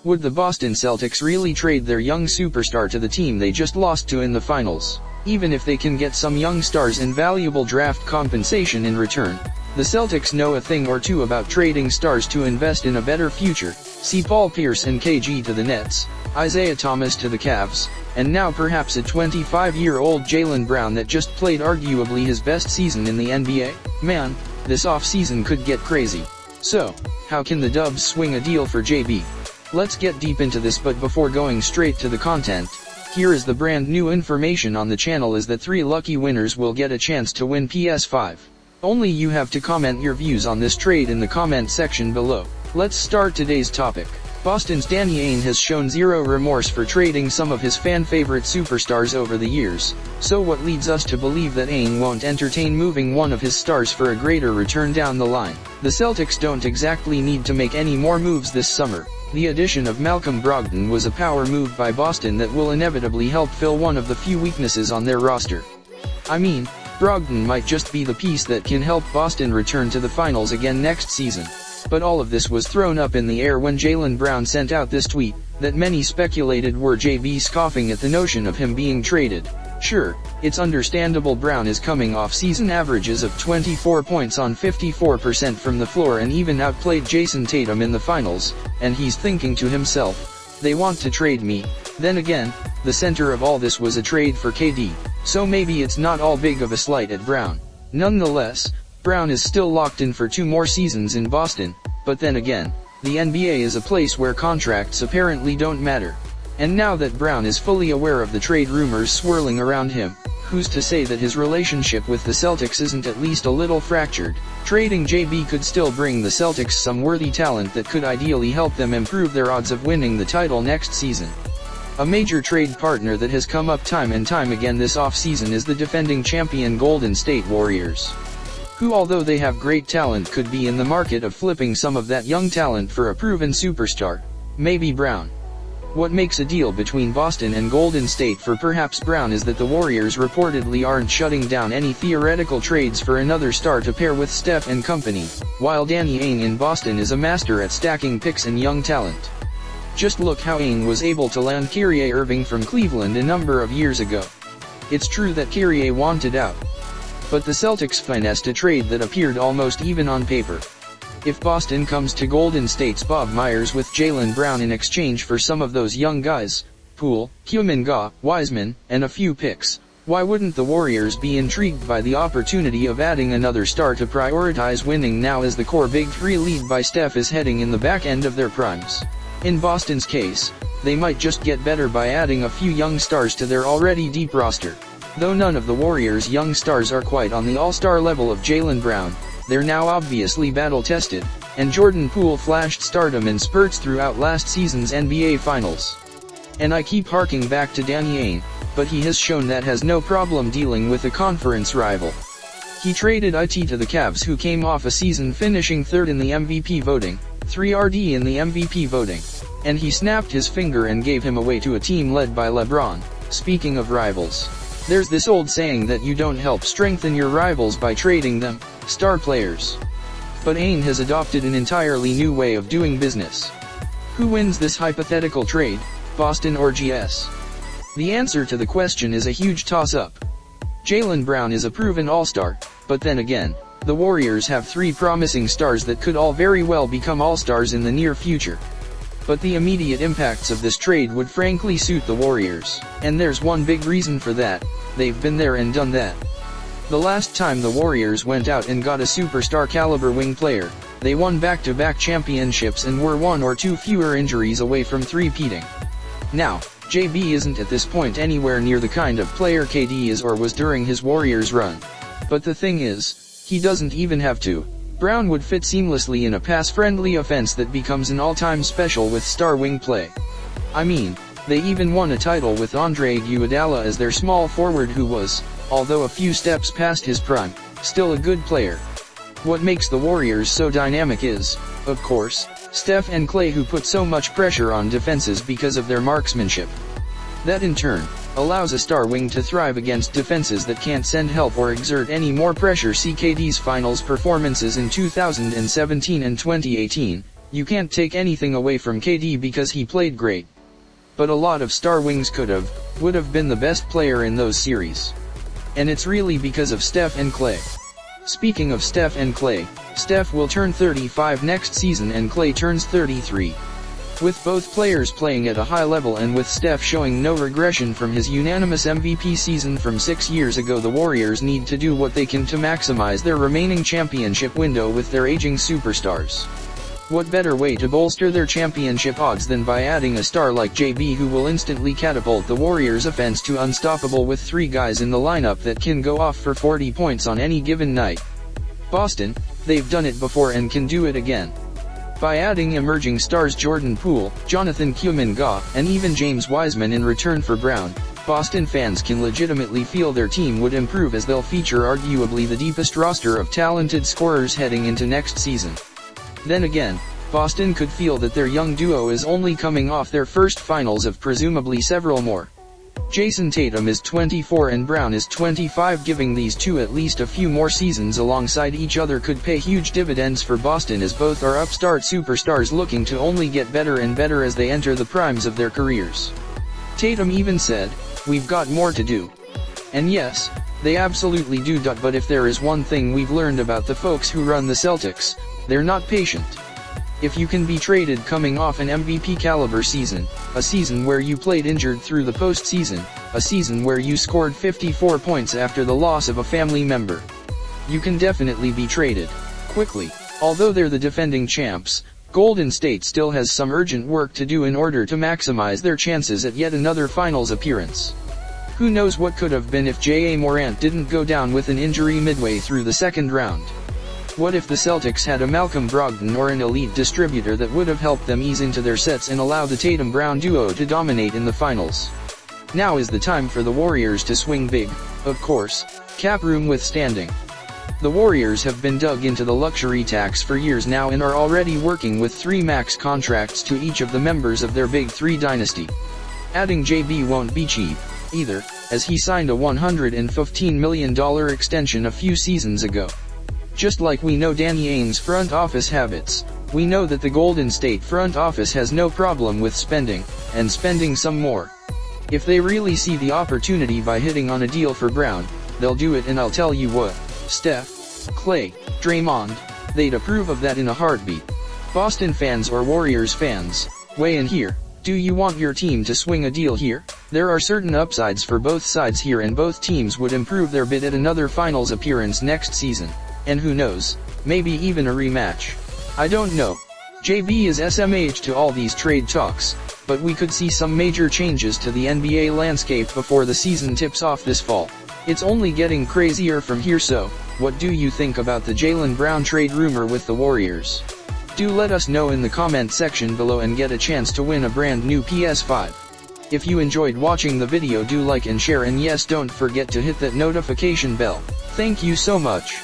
Would the Boston Celtics really trade their young superstar to the team they just lost to in the finals? Even if they can get some young stars and valuable draft compensation in return, the Celtics know a thing or two about trading stars to invest in a better future. See Paul Pierce and KG to the Nets, Isaiah Thomas to the Cavs, and now perhaps a 25-year-old Jaylen Brown that just played arguably his best season in the NBA? Man, this offseason could get crazy. So, how can the Dubs swing a deal for JB? Let's get deep into this, but before going straight to the content, here is the brand new information on the channel is that 3 lucky winners will get a chance to win PS5. Only you have to comment your views on this trade in the comment section below. Let's start today's topic. Boston's Danny Ainge has shown zero remorse for trading some of his fan-favorite superstars over the years, so what leads us to believe that Ainge won't entertain moving one of his stars for a greater return down the line? The Celtics don't exactly need to make any more moves this summer. The addition of Malcolm Brogdon was a power move by Boston that will inevitably help fill one of the few weaknesses on their roster. I mean, Brogdon might just be the piece that can help Boston return to the finals again next season. But all of this was thrown up in the air when Jaylen Brown sent out this tweet, that many speculated were JB scoffing at the notion of him being traded. Sure, it's understandable. Brown is coming off season averages of 24 points on 54% from the floor and even outplayed Jason Tatum in the finals, and he's thinking to himself, they want to trade me. Then again, the center of all this was a trade for KD, so maybe it's not all big of a slight at Brown. Nonetheless, Brown is still locked in for 2 more seasons in Boston, but then again, the NBA is a place where contracts apparently don't matter. And now that Brown is fully aware of the trade rumors swirling around him, who's to say that his relationship with the Celtics isn't at least a little fractured? Trading JB could still bring the Celtics some worthy talent that could ideally help them improve their odds of winning the title next season. A major trade partner that has come up time and time again this offseason is the defending champion Golden State Warriors, who, although they have great talent, could be in the market of flipping some of that young talent for a proven superstar. Maybe Brown. What makes a deal between Boston and Golden State for perhaps Brown is that the Warriors reportedly aren't shutting down any theoretical trades for another star to pair with Steph and company, while Danny Ainge in Boston is a master at stacking picks and young talent. Just look how Ainge was able to land Kyrie Irving from Cleveland a number of years ago. It's true that Kyrie wanted out, but the Celtics finessed a trade that appeared almost even on paper. If Boston comes to Golden State's Bob Myers with Jaylen Brown in exchange for some of those young guys, Poole, Kuminga, Wiseman, and a few picks, why wouldn't the Warriors be intrigued by the opportunity of adding another star to prioritize winning now as the core Big Three lead by Steph is heading in the back end of their primes? In Boston's case, they might just get better by adding a few young stars to their already deep roster. Though none of the Warriors' young stars are quite on the all-star level of Jaylen Brown, they're now obviously battle-tested, and Jordan Poole flashed stardom in spurts throughout last season's NBA Finals. And I keep harking back to Danny Ainge, but he has shown that has no problem dealing with a conference rival. He traded IT to the Cavs, who came off a season finishing 3rd in the MVP voting, 3 RD in the MVP voting, and he snapped his finger and gave him away to a team led by LeBron. Speaking of rivals, there's this old saying that you don't help strengthen your rivals by trading them, star players. But Ainge has adopted an entirely new way of doing business. Who wins this hypothetical trade, Boston or GS? The answer to the question is a huge toss-up. Jaylen Brown is a proven all-star, but then again, the Warriors have 3 promising stars that could all very well become all-stars in the near future. But the immediate impacts of this trade would frankly suit the Warriors, and there's one big reason for that: they've been there and done that. The last time the Warriors went out and got a superstar caliber wing player, they won back-to-back championships and were 1 or 2 fewer injuries away from three-peating. Now, JB isn't at this point anywhere near the kind of player KD is or was during his Warriors run. But the thing is, he doesn't even have to. Brown would fit seamlessly in a pass-friendly offense that becomes an all-time special with star wing play. I mean, they even won a title with Andre Iguodala as their small forward, who was, although a few steps past his prime, still a good player. What makes the Warriors so dynamic is, of course, Steph and Klay, who put so much pressure on defenses because of their marksmanship. That in turn allows a star wing to thrive against defenses that can't send help or exert any more pressure. See KD's finals performances in 2017 and 2018, You can't take anything away from KD because he played great. But a lot of star wings would have been the best player in those series. And it's really because of Steph and Klay. Speaking of Steph and Klay, Steph will turn 35 next season and Klay turns 33. With both players playing at a high level and with Steph showing no regression from his unanimous MVP season from 6 years ago, the Warriors need to do what they can to maximize their remaining championship window with their aging superstars. What better way to bolster their championship odds than by adding a star like JB, who will instantly catapult the Warriors' offense to unstoppable with 3 guys in the lineup that can go off for 40 points on any given night. Boston, they've done it before and can do it again. By adding emerging stars Jordan Poole, Jonathan Kuminga, and even James Wiseman in return for Brown, Boston fans can legitimately feel their team would improve, as they'll feature arguably the deepest roster of talented scorers heading into next season. Then again, Boston could feel that their young duo is only coming off their first finals of presumably several more. Jason Tatum is 24 and Brown is 25. Giving these two at least a few more seasons alongside each other could pay huge dividends for Boston, as both are upstart superstars looking to only get better and better as they enter the primes of their careers. Tatum even said, "We've got more to do." And yes, they absolutely do. But if there is one thing we've learned about the folks who run the Celtics, they're not patient. If you can be traded coming off an MVP caliber season, a season where you played injured through the postseason, a season where you scored 54 points after the loss of a family member, you can definitely be traded quickly. Although they're the defending champs, Golden State still has some urgent work to do in order to maximize their chances at yet another finals appearance. Who knows what could have been if J.A. Morant didn't go down with an injury midway through the second round? What if the Celtics had a Malcolm Brogdon or an elite distributor that would have helped them ease into their sets and allow the Tatum-Brown duo to dominate in the finals? Now is the time for the Warriors to swing big, of course, cap room withstanding. The Warriors have been dug into the luxury tax for years now and are already working with 3 max contracts to each of the members of their Big Three dynasty. Adding JB won't be cheap, either, as he signed a $115 million extension a few seasons ago. Just like we know Danny Ainge's front office habits, we know that the Golden State front office has no problem with spending, and spending some more. If they really see the opportunity by hitting on a deal for Brown, they'll do it, and I'll tell you what, Steph, Klay, Draymond, they'd approve of that in a heartbeat. Boston fans or Warriors fans, weigh in here. Do you want your team to swing a deal here? There are certain upsides for both sides here, and both teams would improve their bid at another finals appearance next season. And who knows, maybe even a rematch. I don't know. JB is SMH to all these trade talks, but we could see some major changes to the NBA landscape before the season tips off this fall. It's only getting crazier from here. So, what do you think about the Jaylen Brown trade rumor with the Warriors? Do let us know in the comment section below and get a chance to win a brand new PS5. If you enjoyed watching the video, do like and share, and yes, don't forget to hit that notification bell. Thank you so much.